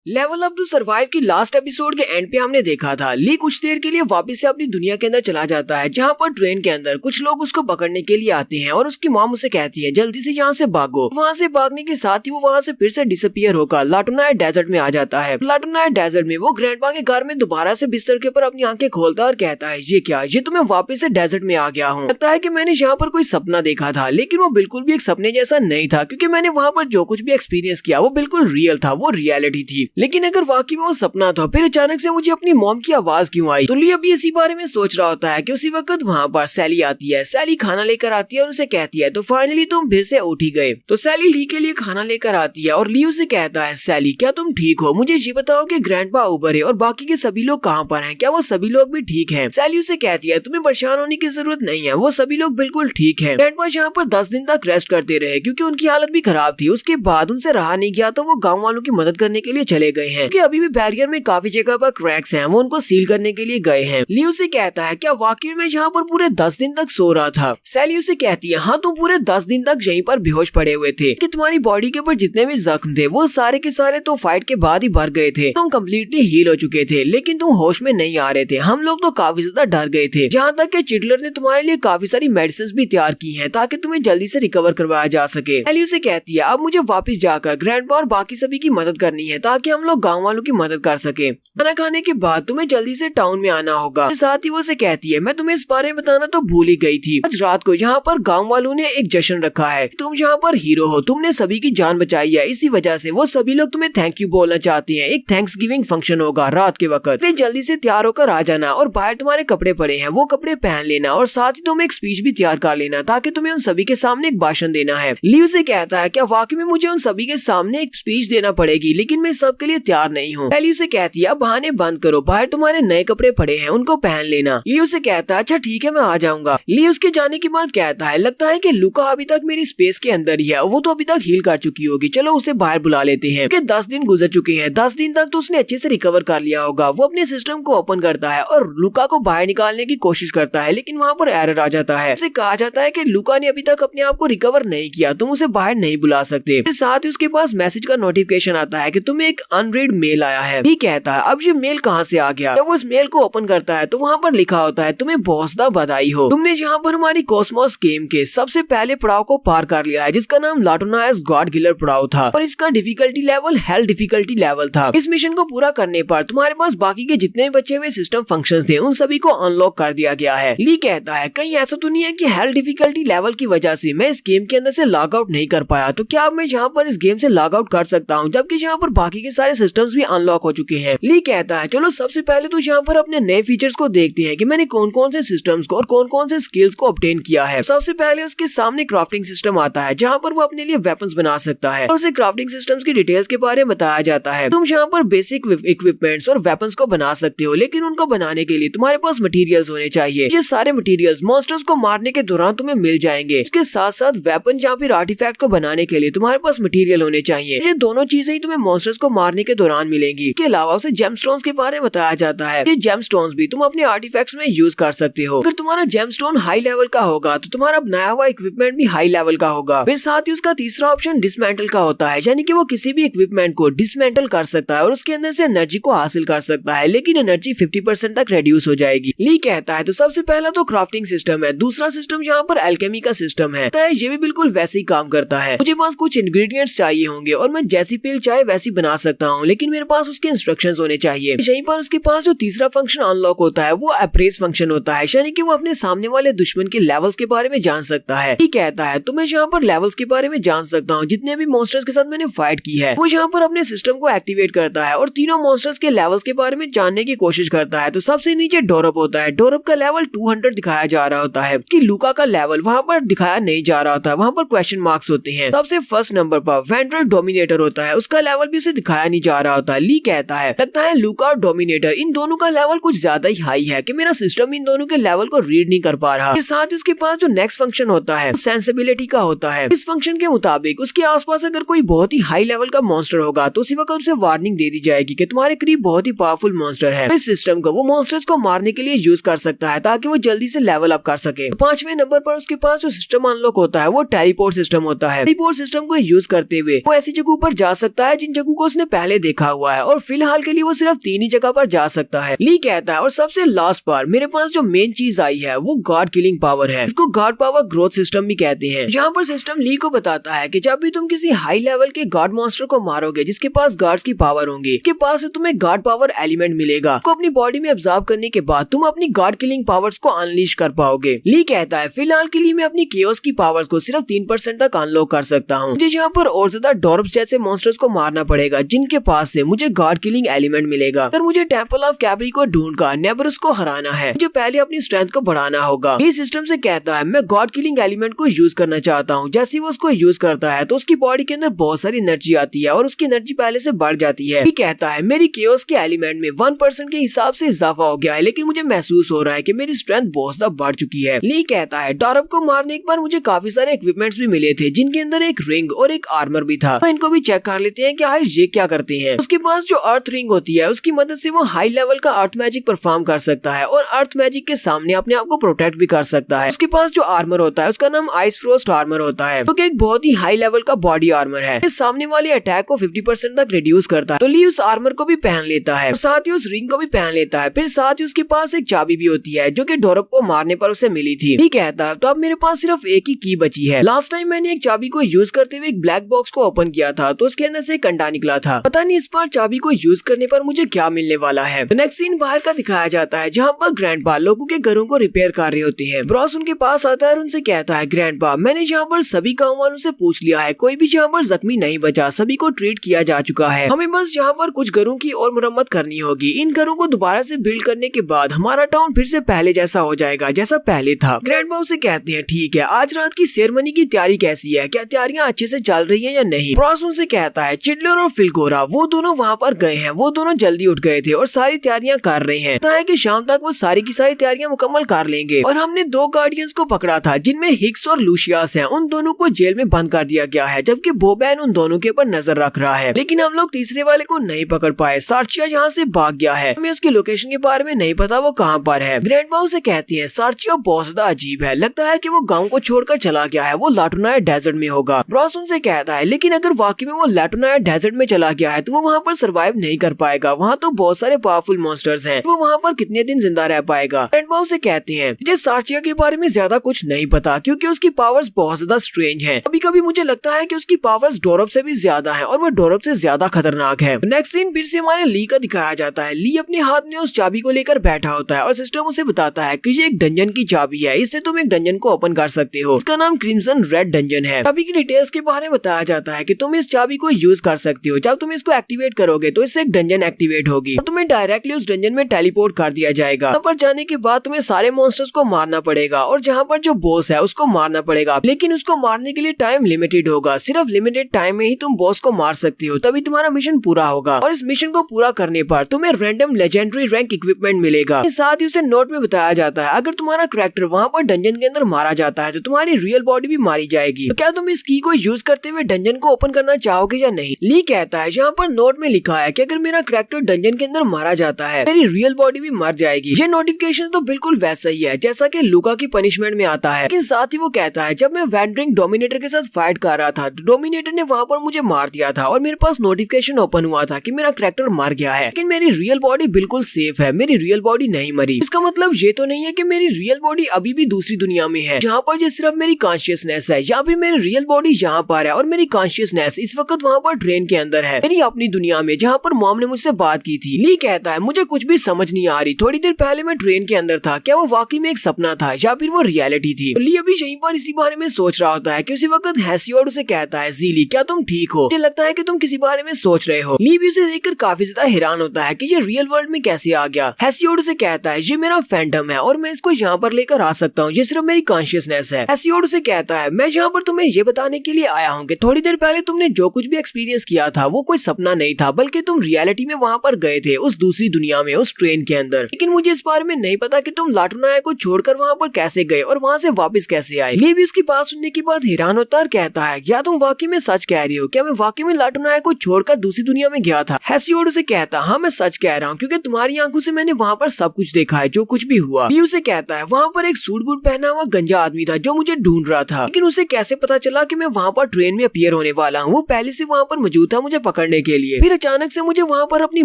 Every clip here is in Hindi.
लेवल अप टू सर्वाइव की लास्ट एपिसोड के एंड पे हमने देखा था ली कुछ देर के लिए वापस से अपनी दुनिया के अंदर चला जाता है, जहाँ पर ट्रेन के अंदर कुछ लोग उसको पकड़ने के लिए आते हैं और उसकी मॉम उसे कहती है जल्दी से यहाँ से भागो। वहाँ से भागने के साथ ही वो वहाँ से फिर से डिसअपियर होकर लाटूनाइट डेजर्ट में आ जाता है। लाटूनाइट डेजर्ट में वो ग्रैंडपा के घर में दोबारा से बिस्तर के ऊपर अपनी आंखें खोलता और कहता है ये क्या, ये तो मैं वापस से डेजर्ट में आ गया हूँ। लगता है कि मैंने यहाँ पर कोई सपना देखा था, लेकिन वो बिल्कुल भी एक सपने जैसा नहीं था, क्योंकि मैंने वहाँ पर जो कुछ भी एक्सपीरियंस किया वो बिल्कुल रियल था, वो रियलिटी थी। लेकिन अगर वाकई में वो सपना था, फिर अचानक से मुझे अपनी मॉम की आवाज क्यों आई? तो ली अभी इसी बारे में सोच रहा होता है कि उसी वक्त वहाँ पर सैली आती है। सैली खाना लेकर आती है और उसे कहती है तो फाइनली तुम फिर से उठ ही गए। तो सैली ली के लिए खाना लेकर आती है और ली उसे कहता है सैली क्या तुम ठीक हो? मुझे ये बताओ कि ग्रैंडपा ऊपर है और बाकी के सभी लोग कहाँ पर हैं? क्या वो सभी लोग भी ठीक हैं? सैली उसे कहती है तुम्हें परेशान होने की जरूरत नहीं है, वो सभी लोग बिल्कुल ठीक है। ग्रैंडपा यहाँ पर 10 दिन तक रेस्ट करते रहे क्योंकि उनकी हालत भी खराब थी। उसके बाद उनसे रहा नहीं गया तो वो गाँव वालों की मदद करने के लिए चले गए हैं, क्योंकि अभी भी बैरियर में काफी जगह पर क्रैक्स हैं, वो उनको सील करने के लिए गए हैं। ली उसे कहता है क्या वाकई में यहाँ पर पूरे 10 दिन तक सो रहा था? सैली उसे कहती है हाँ तुम पूरे 10 दिन तक यहीं पर बेहोश पड़े हुए थे, कि तुम्हारी बॉडी के ऊपर जितने भी जख्म थे वो सारे के सारे तो फाइट के बाद ही भर गए थे। तुम कम्प्लीटली हील हो चुके थे, लेकिन तुम होश में नहीं आ रहे थे। हम लोग तो काफी ज्यादा डर गए थे, जहाँ तक कि चिडलर ने तुम्हारे लिए काफी सारी मेडिसिन भी तैयार की है ताकि तुम्हें जल्दी से रिकवर करवाया जा सके। सैली उसे कहती है अब मुझे वापस जाकर ग्रैंडपा और बाकी सभी की मदद करनी है ताकि हम लोग गाँव वालों की मदद कर सके। खाना खाने के बाद तुम्हें जल्दी से टाउन में आना होगा। साथ ही वो उसे कहती है मैं तुम्हें इस बारे में बताना तो भूल ही गई थी, आज रात को यहाँ पर गाँव वालों ने एक जश्न रखा है। तुम यहाँ पर हीरो हो, तुमने सभी की जान बचाई है, इसी वजह से वो सभी लोग तुम्हें थैंक यू बोलना चाहते हैं। एक थैंक्स गिविंग फंक्शन होगा रात के वक्त, फिर जल्दी से तैयार होकर आ जाना और बाहर तुम्हारे कपड़े पड़े हैं वो कपड़े पहन लेना और साथ ही तुम एक स्पीच भी तैयार कर लेना ताकि तुम्हें उन सभी के सामने एक भाषण देना है। ली उसे कहता है क्या वाकई में मुझे उन सभी के सामने एक स्पीच देना पड़ेगी, लेकिन मैं सबके लिए तैयार नहीं हूँ। सैली उसे कहती है बहाने बंद करो, बाहर तुम्हारे नए कपड़े पड़े हैं उनको पहन लेना। ली उसे कहता है अच्छा ठीक है मैं आ जाऊंगा। ली उसके जाने के बाद कहता है लगता है कि लुका अभी तक मेरी स्पेस के अंदर ही है, वो तो अभी तक हील कर चुकी होगी, चलो उसे बाहर बुला लेते हैं। 10 दिन गुजर चुके हैं, 10 दिन तक तो उसने अच्छे से रिकवर कर लिया होगा। वो अपने सिस्टम को ओपन करता है और लुका को बाहर निकालने की कोशिश करता है, लेकिन वहाँ पर एरर आ जाता है। उसे कहा जाता है कि लुका ने अभी तक अपने आप को रिकवर नहीं किया, तुम उसे बाहर नहीं बुला सकते। साथ ही उसके पास मैसेज का नोटिफिकेशन आता है कि तुम्हें एक अनरीड मेल आया है। ठीक कहता है अब ये मेल कहाँ से आ गया? जब वो इस मेल को ओपन करता है तो वहाँ पर लिखा होता है तुम्हें बहुत ज़्यादा बधाई हो, तुमने यहाँ पर हमारी कॉस्मोस गेम के सबसे पहले पड़ाव को पार कर लिया है, जिसका नाम लाटूनाइट गॉड किलर पड़ाव था और इसका difficulty level hello difficulty level था। इस मिशन को पूरा करने पर तुम्हारे पास बाकी के जितने भी बचे हुए सिस्टम फंक्शंस थे उन सभी को अनलॉक कर दिया गया है। ली कहता है कहीं ऐसा तो नहीं है कि हेल डिफिकल्टी लेवल की वजह से मैं इस गेम के अंदर से लॉग आउट नहीं कर पाया, तो क्या मैं यहाँ पर इस गेम से लॉग आउट कर सकता हूँ जबकि यहाँ पर बाकी के सारे सिस्टम्स भी अनलॉक हो चुके हैं? ली कहता है चलो सबसे पहले तो यहाँ पर अपने नए फीचर्स को देखते हैं कि मैंने कौन कौन से सिस्टम्स को और कौन कौन से स्किल्स को ऑब्टेन किया है। सबसे पहले उसके सामने क्राफ्टिंग सिस्टम आता है जहाँ पर वो अपने लिए वेपन्स बना सकता है और उसे क्राफ्टिंग सिस्टम्स की डिटेल्स के बारे में बताया जाता है। तुम यहाँ पर बेसिक इक्विपमेंट्स और वेपन्स को बना सकते हो, लेकिन उनको बनाने के लिए तुम्हारे पास मटेरियल्स होने चाहिए। ये सारे मटेरियल्स मॉन्स्टर्स को मारने के दौरान तुम्हें मिल जाएंगे। इसके साथ साथ वेपन या फिर आर्टिफैक्ट को बनाने के लिए तुम्हारे पास मटेरियल होने चाहिए। ये दोनों चीजें ही तुम्हें मॉन्स्टर्स को मारने के दौरान मिलेंगी। इसके अलावा उसे जेमस्टोन्स के बारे में बताया जाता है। ये जेमस्टोन्स भी तुम अपने आर्टिफैक्ट्स में यूज कर सकते हो। अगर तुम्हारा जेमस्टोन हाई लेवल का होगा तो तुम्हारा बनाया हुआ इक्विपमेंट भी हाई लेवल का होगा। फिर साथ ही उसका तीसरा ऑप्शन डिसमेंटल का होता है, यानी कि वो किसी भी इक्विपमेंट को डिसमेंटल कर सकता है और उसके अंदर से एनर्जी को हासिल कर सकता है, लेकिन एनर्जी 50% तक रिड्यूस हो जाएगी। ली कहता है तो सबसे पहला तो क्राफ्टिंग सिस्टम है, दूसरा सिस्टम यहाँ पर एल्केमी का सिस्टम है, तो ये भी बिल्कुल वैसे ही काम करता है। मुझे पास कुछ इंग्रेडिएंट्स चाहिए होंगे और मैं जैसी पील चाहे वैसी बना सकता हूँ, लेकिन मेरे पास उसके इंस्ट्रक्शंस होने चाहिए। यहीं पर उसके पास जो तीसरा फंक्शन अनलॉक होता है वो अप्रेस फंक्शन होता है, यानी कि वो अपने सामने वाले दुश्मन के लेवल्स के बारे में जान सकता है। ये कहता है तो मैं यहाँ पर लेवल्स के बारे में जान सकता हूँ, जितने भी मॉन्स्टर्स के साथ मैंने फाइट की है। वो यहाँ पर अपने सिस्टम को एक्टिवेट करता है और तीनों मॉन्स्टर्स के लेवल्स के बारे में जानने की कोशिश करता है। तो सबसे नीचे डोरप होता है, डोरप का लेवल 200 दिखाया जा रहा होता है, कि लुका का लेवल वहाँ पर दिखाया नहीं जा रहा होता है, वहाँ पर क्वेश्चन मार्क्स होते हैं। सबसे फर्स्ट नंबर पर वेंड्रल डोमिनेटर होता है, उसका लेवल भी उसे दिखाया नहीं जा रहा होता है। ली कहता है लगता है लुका और डोमिनेटर इन दोनों का लेवल कुछ ज्यादा ही हाई है कि मेरा सिस्टम इन दोनों के लेवल को रीड नहीं कर पा रहा। फिर साथ ही उसके पास जो नेक्स्ट फंक्शन होता है सेंसिबिलिटी का होता है। इस फंक्शन के मुताबिक उसके आसपास अगर कोई बहुत ही हाई लेवल का मॉन्स्टर होगा तो उसी वक्त उसे वार्निंग दे दी जाएगी कि तुम्हारे करीब बहुत ही पावरफुल मॉन्स्टर है। इस सिस्टम को वो मॉन्स्टर्स को मारने के लिए यूज कर सकता है ताकि वो जल्दी से लेवल अप कर सके। 5वें नंबर पर उसके पास जो सिस्टम अनलॉक होता है वो टेलीपोर्ट सिस्टम होता है। टेलीपोर्ट सिस्टम को यूज करते हुए वो ऐसी जगहों पर जा सकता है जिन जगहों को उसने पहले देखा हुआ है और फिलहाल के लिए वो सिर्फ 3 ही जगह पर जा सकता है। ली कहता है और सबसे लास्ट पर मेरे पास जो मेन चीज आई है वो गॉड किलिंग पावर है। इसको गॉड पावर ग्रोथ सिस्टम भी कहते हैं। यहाँ पर सिस्टम ली को बताता है कि जब भी तुम किसी हाई लेवल के गॉड मॉन्स्टर को मारोगे जिसके पास गॉड्स की पावर होंगी, के पास से तुम्हें गॉड पावर एलिमेंट मिलेगा को अपनी बॉडी में ऑब्जर्व करने के बाद तुम अपनी गॉड किलिंग पावर्स को अनलीश कर पाओगे। ली कहता है फिलहाल के लिए मैं अपनी केओस की पावर्स को सिर्फ 3% तक अनलॉक कर सकता हूँ। मुझे यहाँ पर और ज्यादा डॉर्ब्स जैसे मॉन्स्टर्स को मारना पड़ेगा जिनके पास से मुझे गॉड किलिंग एलिमेंट मिलेगा। अगर मुझे टेंपल ऑफ कैबरी को ढूंढकर नेबरस को हराना है, मुझे पहले अपनी स्ट्रेंथ को बढ़ाना होगा। ये सिस्टम से कहता है मैं गॉड किलिंग एलिमेंट को यूज करना चाहता हूँ। जैसे वो उसको यूज करता है तो उसकी बॉडी के अंदर बहुत सारी एनर्जी आती है और उसकी एनर्जी पहले से बढ़ जाती है। ये कहता है मेरी केओस के एलिमेंट में 1% के हिसाब से इजाफा हो गया है, लेकिन मुझे महसूस हो रहा है कि मेरी स्ट्रेंथ बहुत ज्यादा बढ़ चुकी है। ली कहता है डॉरब को मारने के बाद मुझे काफी सारे इक्विपमेंट्स भी मिले थे जिनके अंदर एक रिंग और एक आर्मर भी था। तो इनको भी चेक कर लेते हैं कि आखिर ये क्या करते हैं। उसके पास जो अर्थ रिंग होती है उसकी मदद से वो हाई लेवल का अर्थ मैजिक परफॉर्म कर सकता है और अर्थ मैजिक के सामने अपने आप को प्रोटेक्ट भी कर सकता है। उसके पास जो आर्मर होता है उसका नाम आइस फ्रोस्ट आर्मर होता है, जो कि एक बहुत ही हाई लेवल का बॉडी आर्मर है। इस सामने वाले अटैक को 50% तक रिड्यूस करता है। तो ली उस आर्मर को भी पहन लेता है और साथ ही उस रिंग को भी पहन लेता है। फिर साथ ही उसके पास एक चाबी भी होती है जो कि डॉरब को मारने पर उसे मिली थी। ली कहता है तो अब मेरे पास सिर्फ एक ही की बची है। लास्ट टाइम मैंने एक चाबी को यूज करते हुए एक ब्लैक बॉक्स को ओपन किया था तो उसके अंदर से एक अंडा निकला था। पता नहीं इस बार चाबी को यूज करने पर मुझे क्या मिलने वाला है। नेक्स्ट सीन बाहर का दिखाया जाता है जहाँ पर ग्रैंडपा लोगों के घरों को रिपेयर कर रहे होते हैं। ब्रॉस उनके पास आता है और उनसे कहता है ग्रैंडपा मैंने यहाँ पर सभी गाँव वालों से पूछ लिया है, कोई भी यहाँ पर जख्मी नहीं बचा, सभी को ट्रीट किया जा चुका है। हमें बस यहाँ पर कुछ घरों की और मुरम्मत करनी होगी। इन घरों को दोबारा से बिल्ड करने के बाद हमारा टाउन फिर से पहले जैसा हो जाएगा जैसा पहले था। ग्रैंडपा उसे कहते हैं ठीक है, आज रात की सेरेमनी की तैयारी कैसी है, क्या तैयारियां अच्छे से चल रही है या नहीं। ब्रॉस उनसे कहता है चिडलर और फिलगोरा वो दोनों वहाँ पर गए हैं, वो दोनों जल्दी उठ गए थे और सारी तैयारियां कर रहे हैं। है कि शाम तक वो सारी की सारी तैयारियां मुकम्मल कर लेंगे। और हमने 2 गार्डियंस को पकड़ा था जिनमें हिक्स और लूशियस हैं, उन दोनों को जेल में बंद कर दिया गया है जबकि बोबैन उन दोनों के ऊपर नजर रख रहा है। लेकिन हम लोग तीसरे वाले को नहीं पकड़ पाए। सार्चिया यहाँ से भाग गया है, हमें उसकी लोकेशन के बारे में नहीं पता वो कहाँ पर है। ग्रैंडपा उसे कहती है सार्चिया बहुत ज्यादा अजीब है, लगता है कि वो गाँव को छोड़कर चला गया है, वो लाटुनाया डेजर्ट में होगा। ब्रॉस उनसे कहता है लेकिन अगर वाकई में वो लाटुनाया डेजर्ट में चला गया है तो वो वहाँ पर सर्वाइव नहीं कर पाएगा, वहाँ तो बहुत सारे पावरफुल मॉन्स्टर्स हैं, वो वहाँ पर कितने दिन जिंदा रह पाएगा। ग्रैंडपा उसे कहते हैं मुझे सार्चिया के बारे में ज्यादा कुछ नहीं पता क्योंकि उसकी पावर्स बहुत ज्यादा स्ट्रेंज हैं। कभी कभी मुझे लगता है कि उसकी पावर्स डोरब से भी ज्यादा हैं और वो डोरब से ज्यादा खतरनाक है। नेक्स्ट सीन फिर से हमारे ली का दिखाया जाता है। ली अपने हाथ में उस चाबी को लेकर बैठा होता है और सिस्टम उसे बताता है कि ये एक डंजन की चाबी है, इससे तुम एक डंजन को ओपन कर सकते हो। इसका नाम क्रिम्सन रेड डंजन है। चाबी की डिटेल्स के बारे में बताया जाता है कि तुम इस चाबी को यूज कर सकते हो। जब तुम इसको एक्टिवेट करोगे तो इससे एक डंजन एक्टिवेट होगी और तुम्हें डायरेक्टली उस डंजन में टेलीपोर्ट कर दिया जाएगा। यहाँ पर जाने के बाद तुम्हें सारे मॉन्स्टर्स को मारना पड़ेगा और जहाँ पर जो बॉस है उसको मारना पड़ेगा, लेकिन उसको मारने के लिए टाइम लिमिटेड होगा। सिर्फ लिमिटेड टाइम में ही तुम बॉस को मार सकते हो, तभी तुम्हारा मिशन पूरा होगा। और इस मिशन को पूरा करने पर तुम्हें रैंडम लेजेंडरी रैंक इक्विपमेंट मिलेगा। साथ ही उसे नोट में बताया जाता है अगर तुम्हारा कैरेक्टर वहाँ पर डंजन के अंदर मारा जाता है तो तुम्हारी रियल बॉडी भी मारी जाएगी। तो क्या तुम इस की को यूज करते हुए डंजन को ओपन करना चाहोगे या नहीं। ली कहता है यहाँ पर नोट में लिखा है कि अगर मेरा कैरेक्टर डंजन के अंदर मारा जाता है मेरी रियल बॉडी भी मर जाएगी। ये नोटिफिकेशन तो बिल्कुल वैसा ही है जैसा कि लूका की पनिशमेंट में आता है, लेकिन साथ ही वो कहता है जब मैं वैंडरिंग डोमिनेटर के साथ फाइट कर रहा था डोमिनेटर ने वहाँ पर मुझे मार दिया था और मेरे पास नोटिफिकेशन ओपन हुआ था कि मेरा कैरेक्टर मर गया है, लेकिन मेरी रियल बॉडी बिल्कुल सेफ है, मेरी रियल बॉडी नहीं मरी। इसका मतलब ये तो नहीं है कि मेरी रियल बॉडी अभी भी दूसरी दुनिया में है जहाँ पर ये सिर्फ मेरी कॉन्शियसनेस है, या फिर मेरी रियल बॉडी यहाँ पर है और मेरी कॉन्शियसनेस इस वक्त वहाँ पर ट्रेन के अंदर है, मेरी अपनी दुनिया में जहाँ पर मॉम ने मुझसे बात की थी। ली कहता है मुझे कुछ भी समझ नहीं आ रही, थोड़ी देर पहले मैं ट्रेन के अंदर था, क्या वो वाकई में एक सपना था या फिर वो रियलिटी थी। ली अभी यहीं पर इसी बारे में सोच रहा होता है कि उसी वक्त हेसियोड उसे कहता है ज़ीली क्या तुम ठीक हो, मुझे लगता है कि तुम किसी बारे में सोच रहे हो। ली भी उसे देखकर काफी ज्यादा हैरान होता है कि ये रियल वर्ल्ड में कैसे आ गया। हेसियोड उसे कहता है ये मेरा फैंटम है और मैं इसको यहाँ पर लेकर आ सकता हूँ, ये सिर्फ मेरी कॉन्शियसनेस है। हेसियोड उसे कहता है मैं यहाँ पर तुम्हें ये बताने के लिए आया हूँ कि थोड़ी देर पहले तुमने जो कुछ भी एक्सपीरियंस किया था वो कोई सपना नहीं था, बल्कि तुम रियलिटी में वहाँ पर गए थे उस दूसरी दुनिया में उस ट्रेन के अंदर। लेकिन मुझे इस बारे में नहीं पता कि तुम लाटुनाया को छोड़कर वहाँ पर कैसे गए और वहाँ से वापस कैसे आए। ली भी उसकी बात सुनने के बाद हैरान होता और कहता है क्या तुम वाकई में सच कह रही हो, क्या मैं वाकई में लाटुनाया को छोड़कर दूसरी दुनिया में गया था। हेसियोड उसे कहता हाँ मैं सच कह रहा हूँ क्योंकि तुम्हारी आंखों से मैंने वहाँ पर सब कुछ देखा है जो कुछ भी हुआ। ली उसे कहता है वहाँ पर एक सूट बूट पहना हुआ गंजा आदमी था जो मुझे ढूंढ रहा था, लेकिन उसे कैसे पता चला कि मैं वहाँ पर ट्रेन में अपीयर होने वाला हूँ, वो पहले से वहाँ पर मौजूद था, मुझे पकड़ने के लिए। फिर अचानक से मुझे वहाँ पर अपनी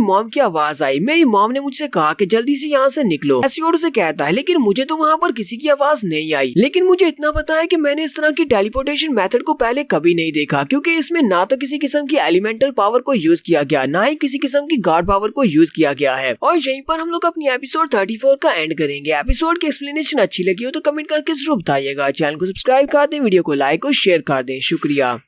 मॉम की आवाज आई। मेरी मॉम ने मुझसे कहा कि जल्दी से यहाँ से निकलो, ऐसी और उसे कहता है, लेकिन मुझे तो वहाँ पर किसी की आवाज नहीं आई। लेकिन मुझे इतना पता है कि मैंने इस तरह की टेलीपोर्टेशन मेथड को पहले कभी नहीं देखा, क्योंकि इसमें ना तो किसी किस्म की एलिमेंटल पावर को यूज किया गया, ना ही किसी किस्म की गॉड पावर को यूज किया गया है। और यहीं पर हम लोग अपनी एपिसोड 34 का एंड करेंगे। एपिसोड की एक्सप्लेनेशन अच्छी लगी हो तो कमेंट करके जरूर बताइएगा। चैनल को सब्सक्राइब कर दें, वीडियो को लाइक और शेयर कर दें। शुक्रिया।